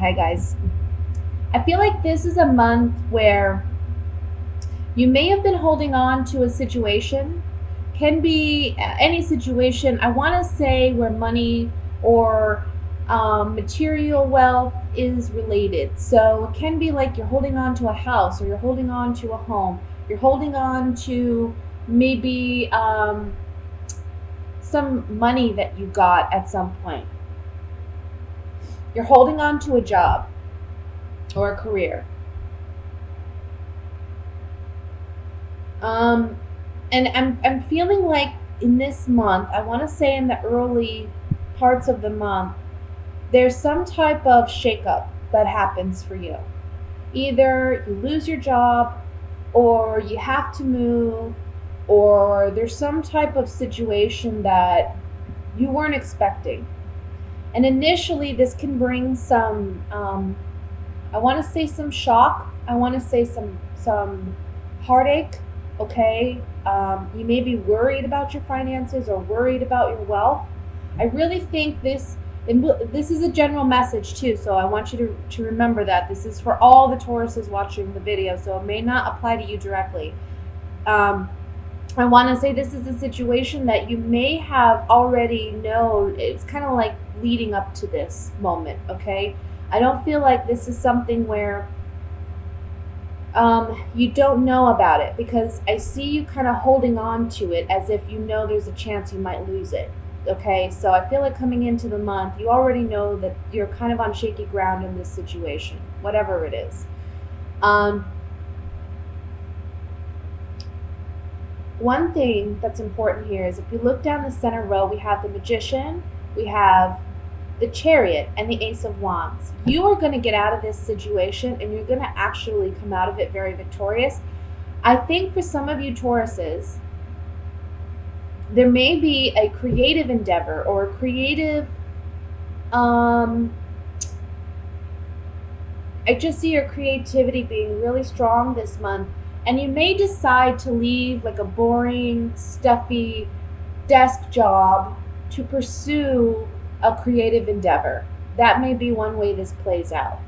Okay, guys. I feel like this is a month where you may have been holding on to a situation, can be any situation. I want to say where money or material wealth is related. So it can be like you're holding on to a house, or you're holding on to a home, you're holding on to maybe some money that you got at some point. You're holding on to a job or a career. Um, and I'm feeling like in this month, I want to say in the early parts of the month, there's some type of shakeup that happens for you. Either you lose your job, or you have to move, or there's some type of situation that you weren't expecting. And initially, this can bring some, I want to say some shock. I want to say some heartache. Okay, you may be worried about your finances or worried about your wealth. I really think this. And this is a general message too, so I want you to remember that this is for all the Tauruses watching the video, so it may not apply to you directly. I want to say this is a situation that you may have already known. It's kind of like leading up to this moment, okay? I don't feel like this is something where you don't know about it, because I see you kind of holding on to it as if you know there's a chance you might lose it. Okay, so I feel like coming into the month, you already know that you're kind of on shaky ground in this situation, whatever it is. One thing that's important here is if you look down the center row, we have the Magician, we have the Chariot, and the Ace of Wands. You are going to get out of this situation, and you're going to actually come out of it very victorious. I think for some of you Tauruses, there may be a creative endeavor or a creative, I just see your creativity being really strong this month. And you may decide to leave like a boring, stuffy desk job to pursue a creative endeavor. That may be one way this plays out.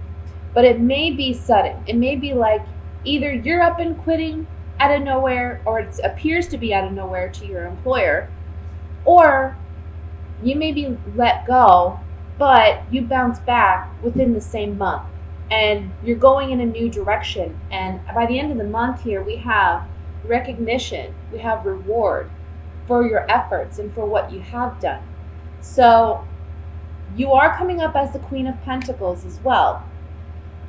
But it may be sudden. It may be like either you're up and quitting out of nowhere, or it appears to be out of nowhere to your employer, or you may be let go, but you bounce back within the same month, and you're going in a new direction. And by the end of the month here, we have recognition, we have reward for your efforts and for what you have done. So you are coming up as the Queen of Pentacles as well.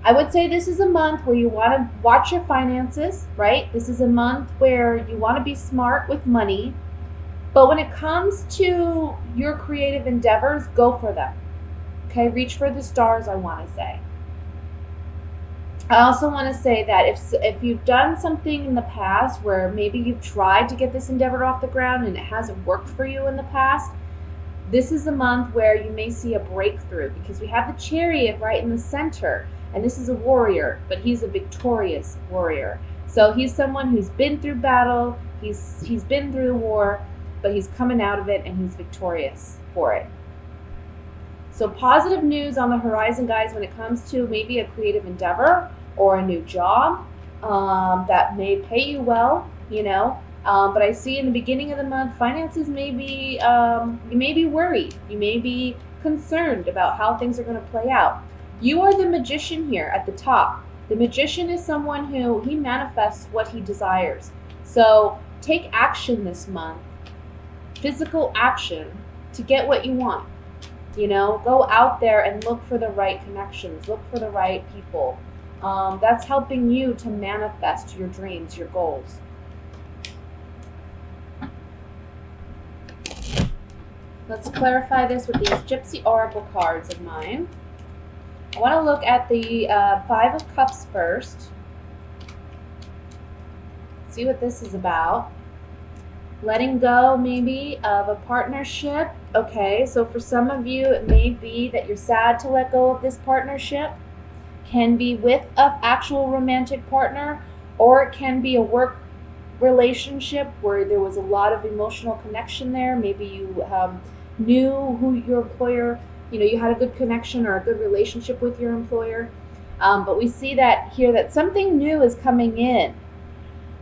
I would say this is a month where you want to watch your finances, right? This is a month where you want to be smart with money. But when it comes to your creative endeavors, go for them. Okay, reach for the stars, I want to say. I also want to say that if you've done something in the past where maybe you've tried to get this endeavor off the ground and it hasn't worked for you in the past, this is a month where you may see a breakthrough, because we have the Chariot right in the center. And this is a warrior, but he's a victorious warrior. So he's someone who's been through battle, he's been through the war, but he's coming out of it and he's victorious for it. So positive news on the horizon, guys, when it comes to maybe a creative endeavor or a new job that may pay you well, you know. But I see in the beginning of the month, finances may be, you may be worried. You may be concerned about how things are going to play out. You are the Magician here at the top. The Magician is someone who, he manifests what he desires. So take action this month, physical action, to get what you want. You know, go out there and look for the right connections, look for the right people. That's helping you to manifest your dreams, your goals. Let's clarify this with these Gypsy Oracle cards of mine. I want to look at the Five of Cups first. See what this is about. Letting go, maybe, of a partnership. Okay, so for some of you, it may be that you're sad to let go of this partnership. Can be with an actual romantic partner, or it can be a work relationship where there was a lot of emotional connection there. Maybe you knew who your employer, you had a good connection or a good relationship with your employer. But we see that here that something new is coming in,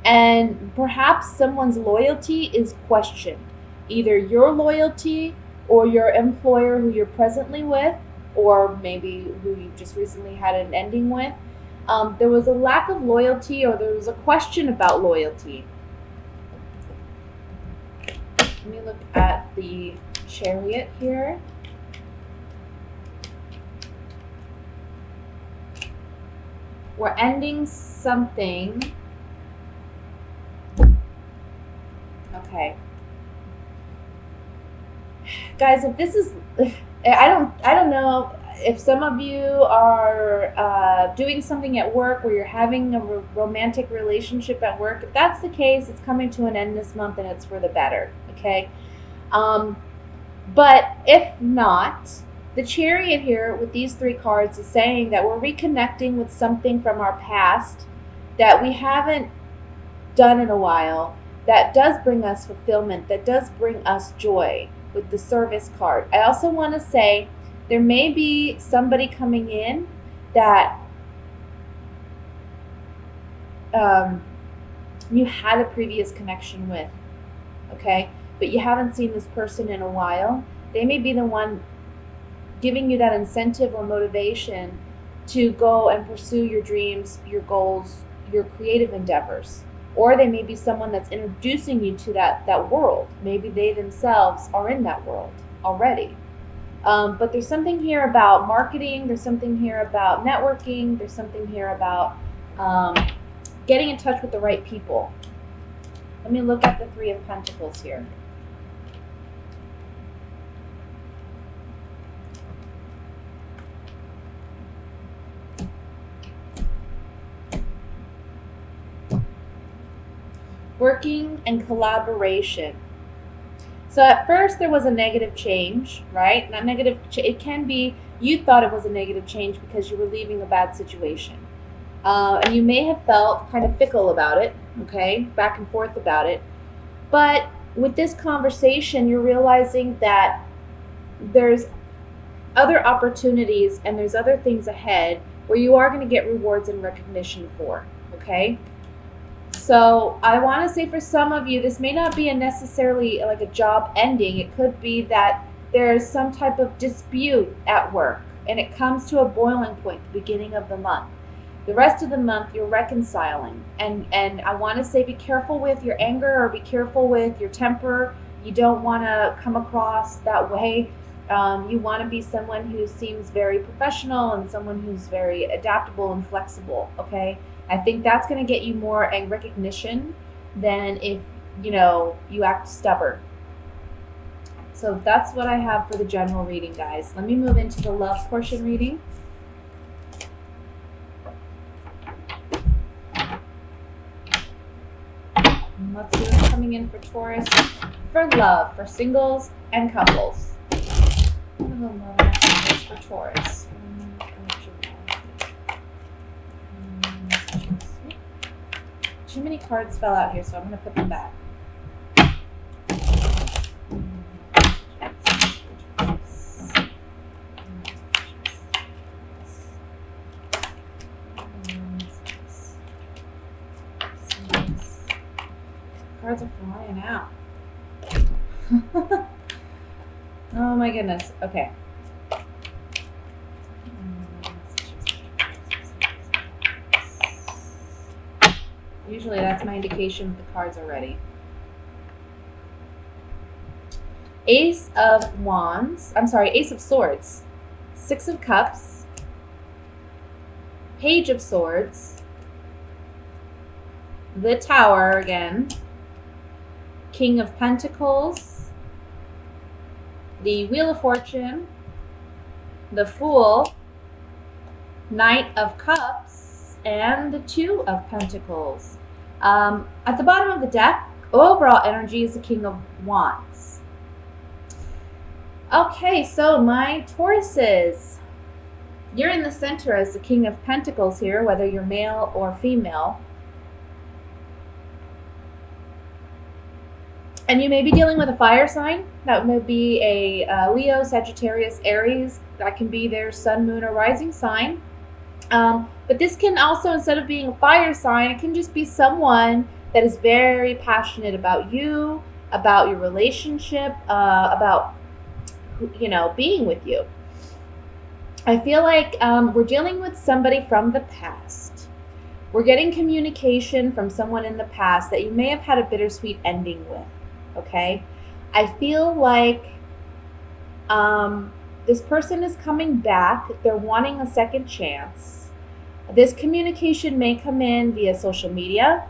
and perhaps someone's loyalty is questioned. Either your loyalty or your employer who you're presently with, or maybe who you just recently had an ending with. There was a lack of loyalty, or there was a question about loyalty. Let me look at the Chariot here. We're ending something. Okay. Guys, if this is, I don't know if some of you are doing something at work where you're having a romantic relationship at work. If that's the case, it's coming to an end this month and it's for the better, okay? But if not, the Chariot here with these 3 cards is saying that we're reconnecting with something from our past that we haven't done in a while, that does bring us fulfillment, that does bring us joy with the Service card. I also want to say there may be somebody coming in that you had a previous connection with, okay? But you haven't seen this person in a while. They may be the one giving you that incentive or motivation to go and pursue your dreams, your goals, your creative endeavors. Or they may be someone that's introducing you to that world. Maybe they themselves are in that world already. But there's something here about marketing. There's something here about networking. There's something here about getting in touch with the right people. Let me look at the 3 of Pentacles here. Working and collaboration. So at first there was a negative change, right? Not negative. It can be you thought it was a negative change because you were leaving a bad situation, and you may have felt kind of fickle about it, okay, back and forth about it. But with this conversation, you're realizing that there's other opportunities and there's other things ahead where you are going to get rewards and recognition for, okay? So I want to say for some of you, this may not be necessarily like a job ending. It could be that there's some type of dispute at work and it comes to a boiling point at the beginning of the month. The rest of the month, you're reconciling. And I want to say be careful with your anger or be careful with your temper. You don't want to come across that way. You want to be someone who seems very professional and someone who's very adaptable and flexible, okay? I think that's going to get you more recognition than if, you act stubborn. So that's what I have for the general reading, guys. Let me move into the love portion reading. And let's see what's coming in for Taurus, for love, for singles and couples. What are the love messages for Taurus? Too many cards fell out here, so I'm going to put them back. Cards are flying out. Oh my goodness. Okay. Usually that's my indication that the cards are ready. Ace of Swords, 6 of Cups, Page of Swords, the Tower again, King of Pentacles, the Wheel of Fortune, the Fool, Knight of Cups, and the 2 of Pentacles. At the bottom of the deck, overall energy is the King of Wands. Okay, so my Tauruses, you're in the center as the King of Pentacles here, whether you're male or female. And you may be dealing with a fire sign. That may be a Leo, Sagittarius, Aries. That can be their sun, moon, or rising sign. But this can also, instead of being a fire sign, it can just be someone that is very passionate about you, about your relationship, about being with you. I feel like we're dealing with somebody from the past. We're getting communication from someone in the past that you may have had a bittersweet ending with. Okay, I feel like this person is coming back. They're wanting a second chance. This communication may come in via social media,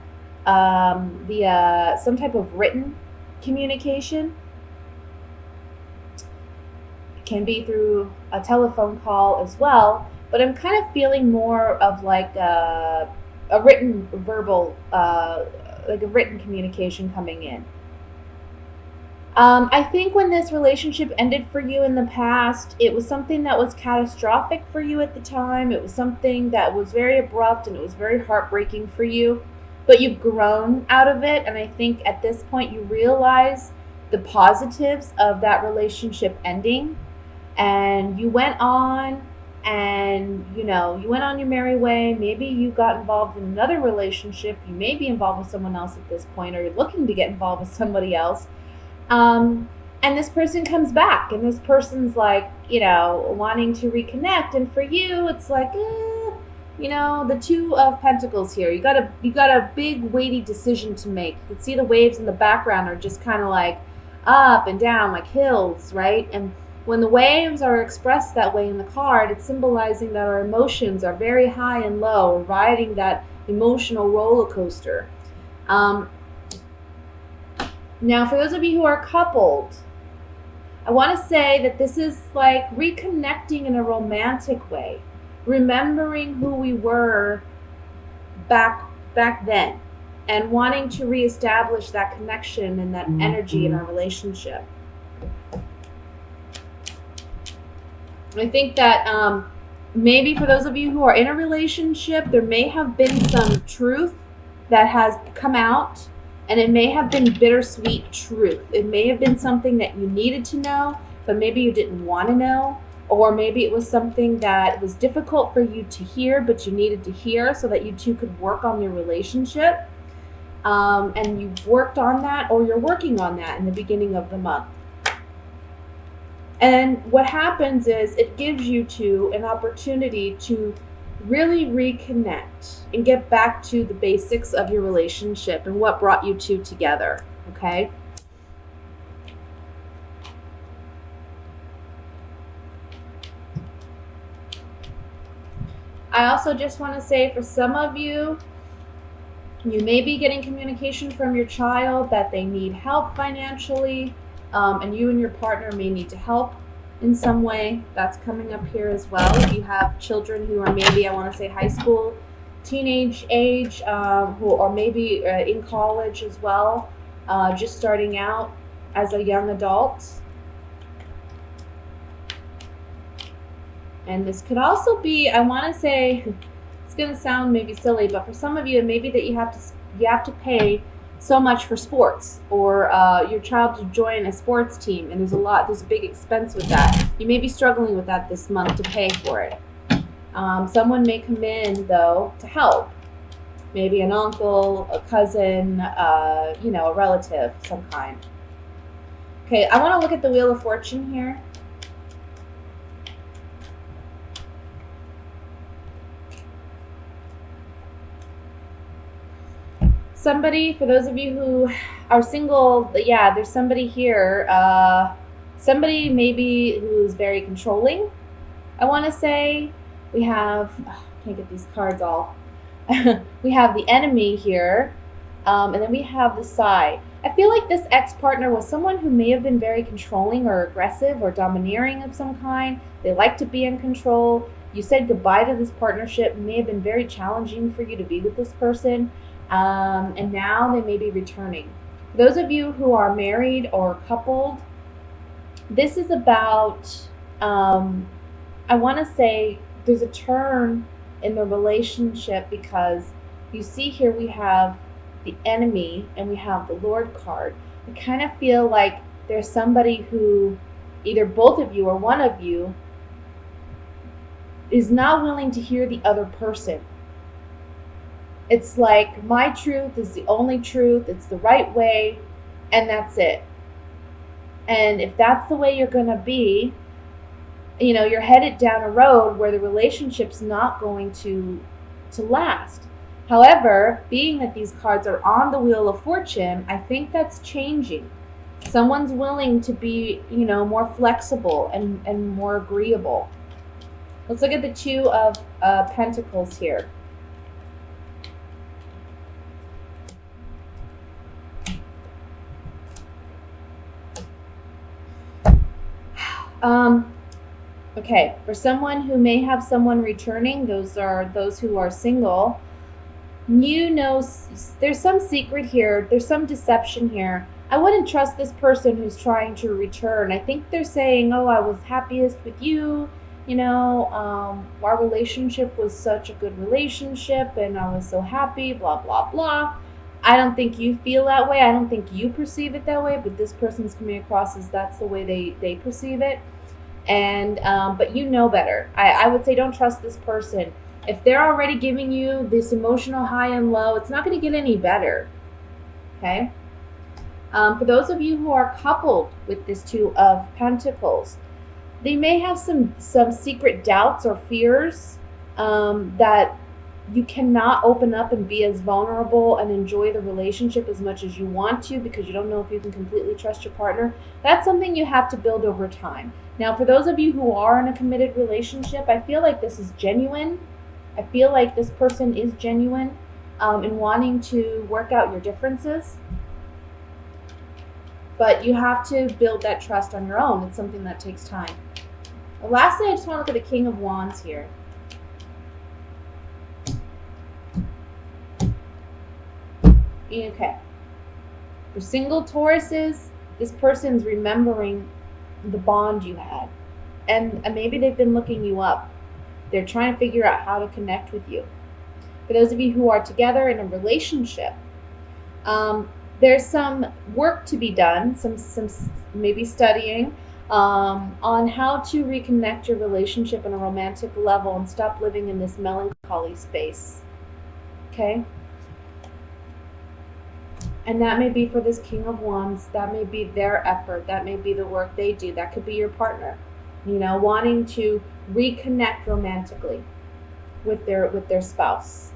via some type of written communication. It can be through a telephone call as well, but I'm kind of feeling more of like a written verbal, like a written communication coming in. I think when this relationship ended for you in the past, it was something that was catastrophic for you at the time. It was something that was very abrupt and it was very heartbreaking for you. But you've grown out of it. And I think at this point you realize the positives of that relationship ending. And you went on and, you went on your merry way. Maybe you got involved in another relationship. You may be involved with someone else at this point, or you're looking to get involved with somebody else. And this person comes back and this person's like, wanting to reconnect. And for you, it's like, the Two of Pentacles here. You got a big weighty decision to make. You can see the waves in the background are just kind of like up and down, like hills, right? And when the waves are expressed that way in the card, it's symbolizing that our emotions are very high and low. We're riding that emotional roller coaster. Now, for those of you who are coupled, I want to say that this is like reconnecting in a romantic way, remembering who we were back then, and wanting to reestablish that connection and that energy in our relationship. I think that maybe for those of you who are in a relationship, there may have been some truth that has come out. And it may have been bittersweet truth. It may have been something that you needed to know, but maybe you didn't want to know. Or maybe it was something that was difficult for you to hear, but you needed to hear so that you two could work on your relationship. And you've worked on that, or you're working on that in the beginning of the month. And what happens is it gives you two an opportunity to really reconnect and get back to the basics of your relationship and what brought you two together, okay? I also just want to say for some of you, you may be getting communication from your child that they need help financially, and you and your partner may need to help in some way. That's coming up here as well. If you have children who are maybe, I want to say high school, teenage age, or maybe in college as well, just starting out as a young adult. And this could also be, I want to say, it's going to sound maybe silly, but for some of you, it may be that you have to pay so much for sports, or your child to join a sports team, and there's a big expense with that. You may be struggling with that this month to pay for it. Someone may come in though to help, maybe an uncle, a cousin, a relative of some kind. Okay, I want to look at the Wheel of Fortune here. Somebody, for those of you who are single, there's somebody here. Somebody maybe who's very controlling, I want to say. We have, can't get these cards all. We have the Enemy here, and then we have the Side. I feel like this ex-partner was someone who may have been very controlling or aggressive or domineering of some kind. They like to be in control. You said goodbye to this partnership. It may have been very challenging for you to be with this person. And now they may be returning. For those of you who are married or coupled, this is about, I want to say there's a turn in the relationship, because you see here we have the Enemy and we have the Lord card. I kind of feel like there's somebody who, either both of you or one of you, is not willing to hear the other person. It's like, my truth is the only truth, it's the right way, and that's it. And if that's the way you're going to be, you're headed down a road where the relationship's not going to last. However, being that these cards are on the Wheel of Fortune, I think that's changing. Someone's willing to be, more flexible and more agreeable. Let's look at the Two of Pentacles here. Okay, for someone who may have someone returning, those are those who are single. There's some secret here, there's some deception here. I wouldn't trust this person who's trying to return. I think they're saying, oh, I was happiest with you, our relationship was such a good relationship and I was so happy, blah, blah, blah. I don't think you feel that way. I don't think you perceive it that way, but this person's coming across as that's the way they perceive it. And but you know better. I would say don't trust this person. If they're already giving you this emotional high and low, it's not going to get any better. Okay? For those of you who are coupled with this Two of Pentacles, they may have some secret doubts or fears that you cannot open up and be as vulnerable and enjoy the relationship as much as you want to because you don't know if you can completely trust your partner. That's something you have to build over time. Now, for those of you who are in a committed relationship, I feel like this is genuine. I feel like this person is genuine in wanting to work out your differences. But you have to build that trust on your own. It's something that takes time. Lastly, I just want to look at the King of Wands here. Okay. For single Tauruses, this person's remembering the bond you had. And maybe they've been looking you up. They're trying to figure out how to connect with you. For those of you who are together in a relationship, there's some work to be done, some maybe studying on how to reconnect your relationship on a romantic level and stop living in this melancholy space. Okay? And that may be for this King of Wands. That may be their effort. That may be the work they do. That could be your partner, wanting to reconnect romantically with their spouse.